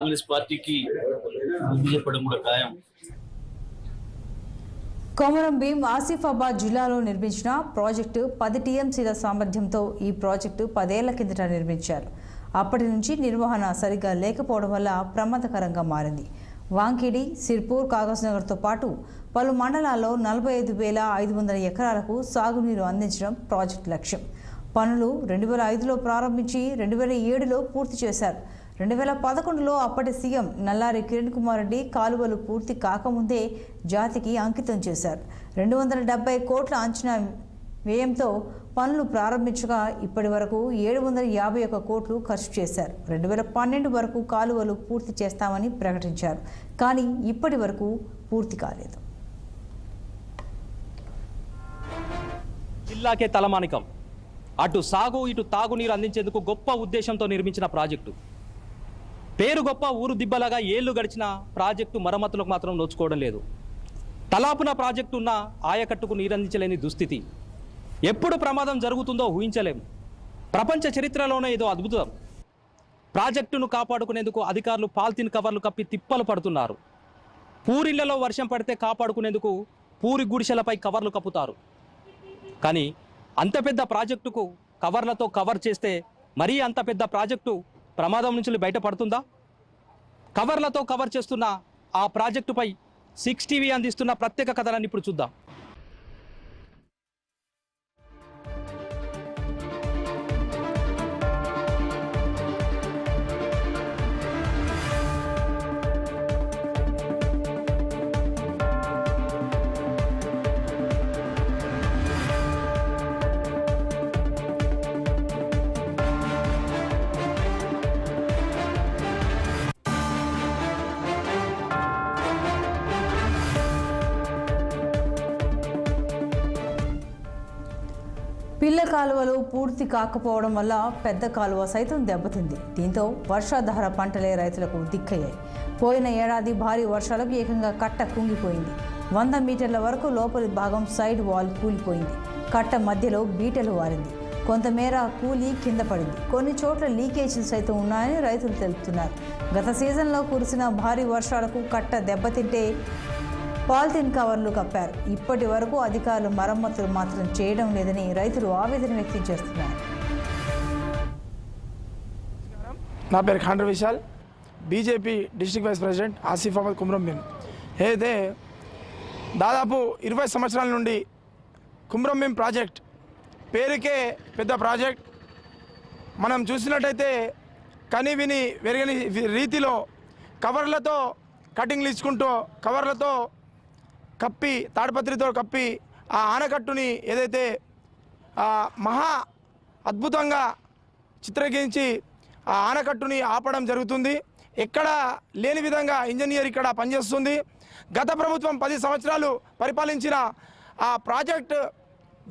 కాంగ్రెస్ పార్టీకి బుద్ధి చెప్పడం కూడా ఖాయం. కొమరం భీం ఆసిఫాబాద్ జిల్లాలో నిర్మించిన ప్రాజెక్టు 10 టీఎంసీల సామర్థ్యంతో ఈ ప్రాజెక్టు 10 ఏళ్ల కిందట నిర్మించారు. అప్పటి నుంచి నిర్వహణ సరిగ్గా లేకపోవడం వల్ల ప్రమాదకరంగా మారింది. వాంకిడి, సిర్పూర్, కాగజ్నగర్తో పాటు పలు మండలాల్లో 45,500 ఎకరాలకు సాగునీరు అందించడం ప్రాజెక్టు లక్ష్యం. పనులు 2005లో ప్రారంభించి 2007లో పూర్తి చేశారు. 2011లో అప్పటి సీఎం నల్లారి కిరణ్ కుమార్ రెడ్డి కాలువలు పూర్తి కాకముందే జాతికి అంకితం చేశారు. 270 కోట్ల అంచనా వ్యయంతో పనులు ప్రారంభించగా ఇప్పటి వరకు 751 కోట్లు ఖర్చు చేశారు. 2012 వరకు కాలువలు పూర్తి చేస్తామని ప్రకటించారు. కానీ ఇప్పటి వరకు పూర్తి కాలేదు. జిల్లాకే తలమానికం. అటు సాగు ఇటు తాగునీరు అందించేందుకు గొప్ప ఉద్దేశంతో నిర్మించిన ప్రాజెక్టు. పేరు గొప్ప ఊరు దిబ్బలాగా ఏళ్లు గడిచిన ప్రాజెక్టు మరమ్మతులకు మాత్రం నోచుకోవడం లేదు. తలాపున ప్రాజెక్టు ఉన్న ఆయకట్టుకు నీరందించలేని దుస్థితి. ఎప్పుడు ప్రమాదం జరుగుతుందో ఊహించలేం. ప్రపంచ చరిత్రలోనే ఏదో అద్భుతం. ప్రాజెక్టును కాపాడుకునేందుకు అధికారులు పాలిథిన్ కవర్లు కప్పి తిప్పలు పడుతున్నారు. పూరిళ్లలో వర్షం పడితే కాపాడుకునేందుకు పూరి గుడిసెలపై కవర్లు కప్పుతారు. కానీ అంత పెద్ద ప్రాజెక్టుకు కవర్లతో కవర్ చేస్తే మరీ అంత పెద్ద ప్రాజెక్టు ప్రమాదం నుంచి బయటపడుతుందా? కవర్లతో కవర్ చేస్తున్న ఆ ప్రాజెక్టుపై 6 టీవీ అందిస్తున్న ప్రత్యేక కథనాన్ని ఇప్పుడు చూద్దాం. పిల్ల కాలువలు పూర్తి కాకపోవడం వల్ల పెద్ద కాలువ సైతం దెబ్బతింది. దీంతో వర్షాధార పంటలే రైతులకు దిక్కయ్యాయి. పోయిన ఏడాది భారీ వర్షాలకు ఏకంగా కట్ట కుంగిపోయింది. 100 మీటర్ల వరకు లోపలి భాగం సైడ్ వాల్ కూలిపోయింది. కట్ట మధ్యలో బీటలు వారింది. కొంతమేర కూలి కింద పడింది. కొన్ని చోట్ల లీకేజీలు సైతం ఉన్నాయని రైతులు తెలుపుతున్నారు. గత సీజన్లో కురిసిన భారీ వర్షాలకు కట్ట దెబ్బతింటే పాలిథిన్ కవర్లు కప్పారు. ఇప్పటి వరకు అధికారులు మరమ్మతులు మాత్రం చేయడం లేదని రైతులు ఆవేదన వ్యక్తం చేస్తున్నారు. నా పేరు Khandra Vishal, BJP district vice president Asifabad Kumram Bheem. అయితే దాదాపు 20 సంవత్సరాల నుండి కుమ్రం భీం ప్రాజెక్ట్ పేరుకే పెద్ద ప్రాజెక్ట్. మనం చూసినట్టయితే కని విని వెరగని రీతిలో కవర్లతో కటింగ్లు ఇచ్చుకుంటూ కవర్లతో కప్పి తాడిపత్రితో కప్పి ఆ ఆనకట్టుని ఏదైతే మహా అద్భుతంగా చిత్రీకరించి ఆ ఆనకట్టుని ఆపడం జరుగుతుంది. ఎక్కడ లేని విధంగా ఇంజనీర్ ఇక్కడ పనిచేస్తుంది. గత ప్రభుత్వం 10 సంవత్సరాలు పరిపాలించిన ఆ ప్రాజెక్ట్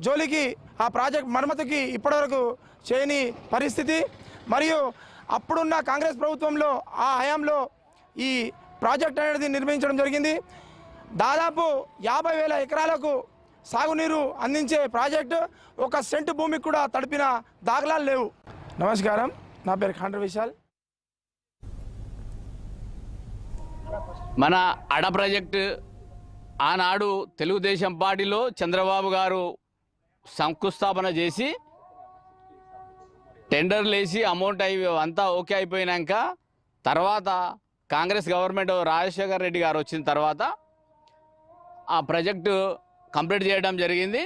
జోలికి ఆ ప్రాజెక్ట్ మరమ్మతుకి ఇప్పటివరకు చేయని పరిస్థితి. మరియు అప్పుడున్న కాంగ్రెస్ ప్రభుత్వంలో ఆ హయాంలో ఈ ప్రాజెక్ట్ అనేది నిర్మించడం జరిగింది. దాదాపు 50,000 ఎకరాలకు సాగునీరు అందించే ప్రాజెక్టు 1 సెంటు భూమికి కూడా తడిపిన దాఖలాలు లేవు. నమస్కారం, నా పేరు ఖాండ్ర విశాల్. మన అడ ప్రాజెక్టు ఆనాడు తెలుగుదేశం పార్టీలో చంద్రబాబు గారు శంకుస్థాపన చేసి టెండర్లు వేసి అమౌంట్ అంతా ఓకే అయిపోయినాక తర్వాత కాంగ్రెస్ గవర్నమెంట్ రాజశేఖర్ రెడ్డి గారు వచ్చిన తర్వాత ఆ ప్రాజెక్టు కంప్లీట్ చేయడం జరిగింది.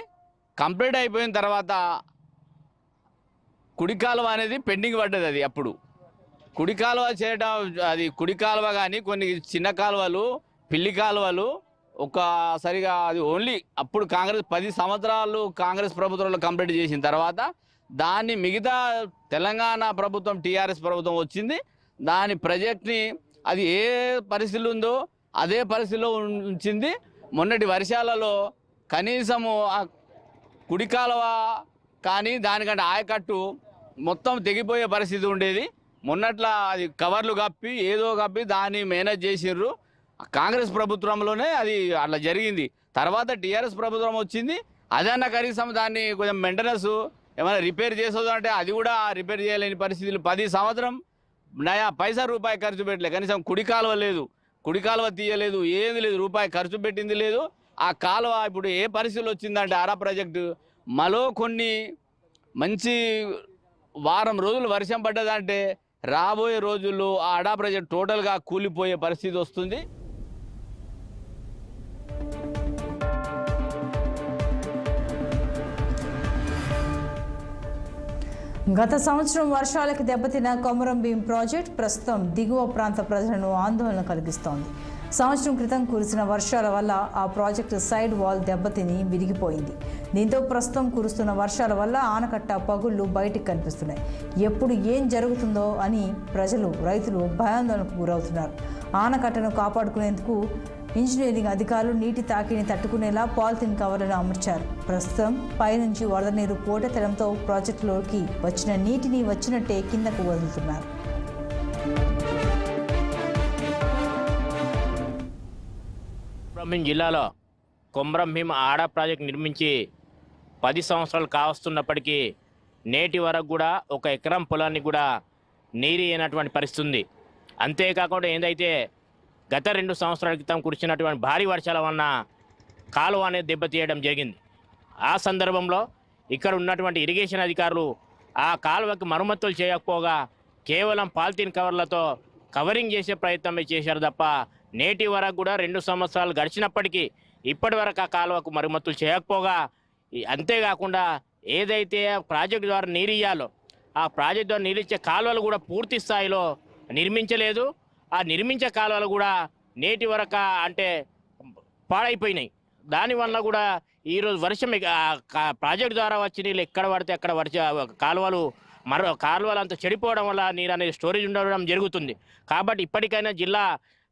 కంప్లీట్ అయిపోయిన తర్వాత కుడి కాలువ అనేది పెండింగ్ పడ్డది. అది అప్పుడు కుడి కాలువ చేయడం, అది కుడి కాలువ కానీ కొన్ని చిన్న కాలువలు పిల్లి కాలువలు సరిగా అది ఓన్లీ అప్పుడు 10 సంవత్సరాలు కాంగ్రెస్ ప్రభుత్వంలో కంప్లీట్ చేసిన తర్వాత దాన్ని మిగతా తెలంగాణ ప్రభుత్వం టీఆర్ఎస్ ప్రభుత్వం వచ్చింది. దాని ప్రాజెక్ట్ని అది ఏ పరిస్థితులు ఉందో అదే పరిస్థితిలో ఉంచింది. మొన్నటి వర్షాలలో కనీసము ఆ కుడి కాలువ కానీ దానికంటే ఆయకట్టు మొత్తం తెగిపోయే పరిస్థితి ఉండేది. మొన్నట్లా అది కవర్లు కప్పి ఏదో కప్పి దాన్ని మేనేజ్ చేసిర్రు. కాంగ్రెస్ ప్రభుత్వంలోనే అది అట్లా జరిగింది. తర్వాత టీఆర్ఎస్ ప్రభుత్వం వచ్చింది. అదన్నా కనీసం దాన్ని కొంచెం మెయింటెనెన్స్ ఏమైనా రిపేర్ చేసేది అంటే అది కూడా రిపేర్ చేయలేని పరిస్థితులు 10 సంవత్సరం నయా పైసా రూపాయి ఖర్చు పెట్టలే, కనీసం కుడి కాలువ లేదు, కుడి కాలువ తీయలేదు, ఏది లేదు, రూపాయి ఖర్చు పెట్టింది లేదు. ఆ కాలువ ఇప్పుడు ఏ పరిస్థితులు వచ్చిందంటే ఆరా ప్రాజెక్టు మరో కొన్ని మంచి వారం రోజులు వర్షం పడ్డదంటే రాబోయే రోజుల్లో ఆ ఆడా ప్రాజెక్ట్ టోటల్గా కూలిపోయే పరిస్థితి వస్తుంది. గత సంవత్సరం వర్షాలకు దెబ్బతిన్న కొమరం భీం ప్రాజెక్ట్ ప్రస్తుతం దిగువ ప్రాంత ప్రజలను ఆందోళన కలిగిస్తోంది. సంవత్సరం క్రితం కురిసిన వర్షాల వల్ల ఆ ప్రాజెక్టు సైడ్ వాల్ దెబ్బతిని విరిగిపోయింది. దీంతో ప్రస్తుతం కురుస్తున్న వర్షాల వల్ల ఆనకట్ట పగుళ్లు బయటికి కనిపిస్తున్నాయి. ఎప్పుడు ఏం జరుగుతుందో అని రైతులు భయాందోళనకు గురవుతున్నారు. ఆనకట్టను కాపాడుకునేందుకు ఇంజనీరింగ్ అధికారులు నీటి తాకిని తట్టుకునేలా పాలిథిన్ కవర్లను అమర్చారు. ప్రస్తుతం పైనుంచి వరద నీరు పోటెత్తడంతో ప్రాజెక్టులోకి వచ్చిన నీటిని వచ్చినట్టే కిందకు వదులుతున్నారు. కొమరం జిల్లాలో కొమరం భీం ఆడా ప్రాజెక్ట్ నిర్మించి 10 సంవత్సరాలు కావస్తున్నప్పటికీ నేటి వరకు కూడా ఒక ఎకరం పొలాన్ని కూడా నీరు అయినటువంటి పరిస్థితి ఉంది. అంతేకాకుండా ఏదైతే గత 2 సంవత్సరాల క్రితం కురిసినటువంటి భారీ వర్షాల వలన కాలువ అనేది దెబ్బతీయడం జరిగింది. ఆ సందర్భంలో ఇక్కడ ఉన్నటువంటి ఇరిగేషన్ అధికారులు ఆ కాలువకి మరమ్మతులు చేయకపోగా కేవలం పాలిథిన్ కవర్లతో కవరింగ్ చేసే ప్రయత్నమే చేశారు తప్ప నేటి వరకు కూడా 2 సంవత్సరాలు గడిచినప్పటికీ ఇప్పటి వరకు ఆ కాలువకు మరమ్మతులు చేయకపోగా, అంతేకాకుండా ఏదైతే ప్రాజెక్టు ద్వారా నీరు ఇయ్యాలో ఆ ప్రాజెక్టు ద్వారా నీరు ఇచ్చే కాలువలు కూడా పూర్తి స్థాయిలో నిర్మించలేదు. ఆ నిర్మించే కాలువలు కూడా నేటి వరకు అంటే పాడైపోయినాయి. దానివల్ల కూడా ఈరోజు వర్షం ప్రాజెక్టు ద్వారా వచ్చి నీళ్ళు ఎక్కడ పడితే అక్కడ కాలువలు అంతా చెడిపోవడం వల్ల నీరు అనేది స్టోరేజ్ ఉండడం జరుగుతుంది. కాబట్టి ఇప్పటికైనా జిల్లా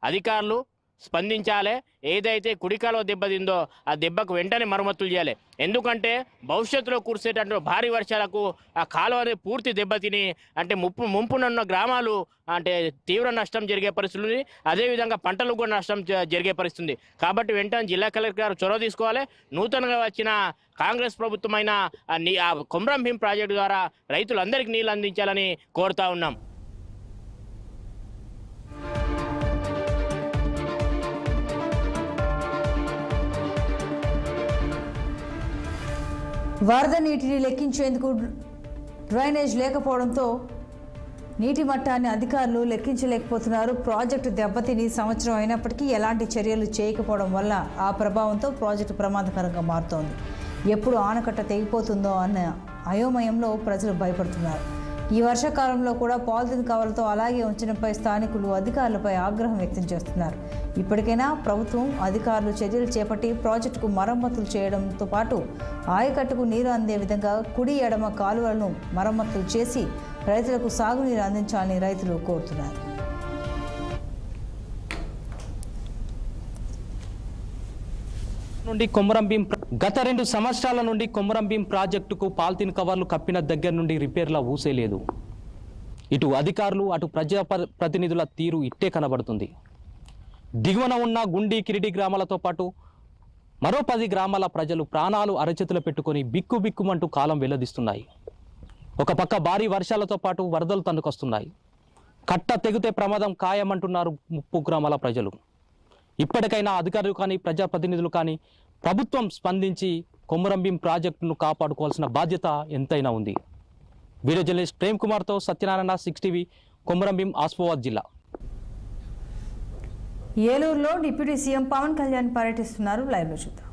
అధికారులు స్పందించాలి. ఏదైతే కుడి కాలువ దెబ్బతిందో ఆ దెబ్బకు వెంటనే మరమ్మతులు చేయాలి. ఎందుకంటే భవిష్యత్తులో కురిసేటటువంటి భారీ వర్షాలకు ఆ కాలువ అనేది పూర్తి దెబ్బతిని అంటే ముంపునున్న గ్రామాలు అంటే తీవ్ర నష్టం జరిగే పరిస్థితి ఉంది. అదేవిధంగా పంటలకు కూడా నష్టం జరిగే పరిస్థితి. కాబట్టి వెంటనే జిల్లా కలెక్టర్ గారు చొరవ తీసుకోవాలి. నూతనంగా వచ్చిన కాంగ్రెస్ ప్రభుత్వమైన ఆ కొమరం భీం ప్రాజెక్టు ద్వారా రైతులందరికీ నీళ్ళు అందించాలని కోరుతా ఉన్నాం. వరద నీటిని లెక్కించేందుకు డ్రైనేజ్ లేకపోవడంతో నీటి మట్టాన్ని అధికారులు లెక్కించలేకపోతున్నారు. ప్రాజెక్టు దెబ్బతిని సంవత్సరం అయినప్పటికీ ఎలాంటి చర్యలు చేయకపోవడం వల్ల ఆ ప్రభావంతో ప్రాజెక్టు ప్రమాదకరంగా మారుతోంది. ఎప్పుడు ఆనకట్ట తెగిపోతుందో అన్న అయోమయంలో ప్రజలు భయపడుతున్నారు. ఈ వర్షాకాలంలో కూడా పాలిథిన్ కవర్లతో అలాగే ఉంచడంపై స్థానికులు అధికారులపై ఆగ్రహం వ్యక్తం చేస్తున్నారు. ఇప్పటికైనా ప్రభుత్వం అధికారులు చర్యలు చేపట్టి ప్రాజెక్టుకు మరమ్మతులు చేయడంతో పాటు ఆయకట్టుకు నీరు అందే విధంగా కుడి ఎడమ కాలువలను మరమ్మతులు చేసి రైతులకు సాగునీరు అందించాలని రైతులు కోరుతున్నారు. గత 2 సంవత్సరాల నుండి కొమరం భీం ప్రాజెక్టుకు పాలిథిన్ కవర్లు కప్పిన దగ్గర నుండి రిపేర్ల ఊసే లేదు. ఇటు అధికారులు అటు ప్రజాప్రతినిధుల తీరు ఇట్టే కనబడుతుంది. దిగువన ఉన్న గుండి కిరిటి గ్రామాలతో పాటు మరో 10 గ్రామాల ప్రజలు ప్రాణాలు అరచేతులు పెట్టుకొని బిక్కుబిక్కుమంటూ కాలం వెల్లదిస్తున్నాయి. ఒక పక్క భారీ వర్షాలతో పాటు వరదలు తన్నుకొస్తున్నాయి. కట్ట తెగితే ప్రమాదం ఖాయమంటున్నారు 30 గ్రామాల ప్రజలు. ఇప్పటికైనా అధికారులు కానీ ప్రజాప్రతినిధులు కానీ ప్రభుత్వం స్పందించి కొమరం భీం ప్రాజెక్టును కాపాడుకోవాల్సిన బాధ్యత ఎంతైనా ఉంది. వీడియో జర్నలిస్ట్ ప్రేమ్ కుమార్తో సత్యనారాయణ, 6 టీవీ, కొమరం భీం, ఆసిఫాబాద్ జిల్లా. ఏలూరులో డిప్యూటీ సీఎం పవన్ కళ్యాణ్ పర్యటిస్తున్నారు. లైవ్లో చూద్దాం.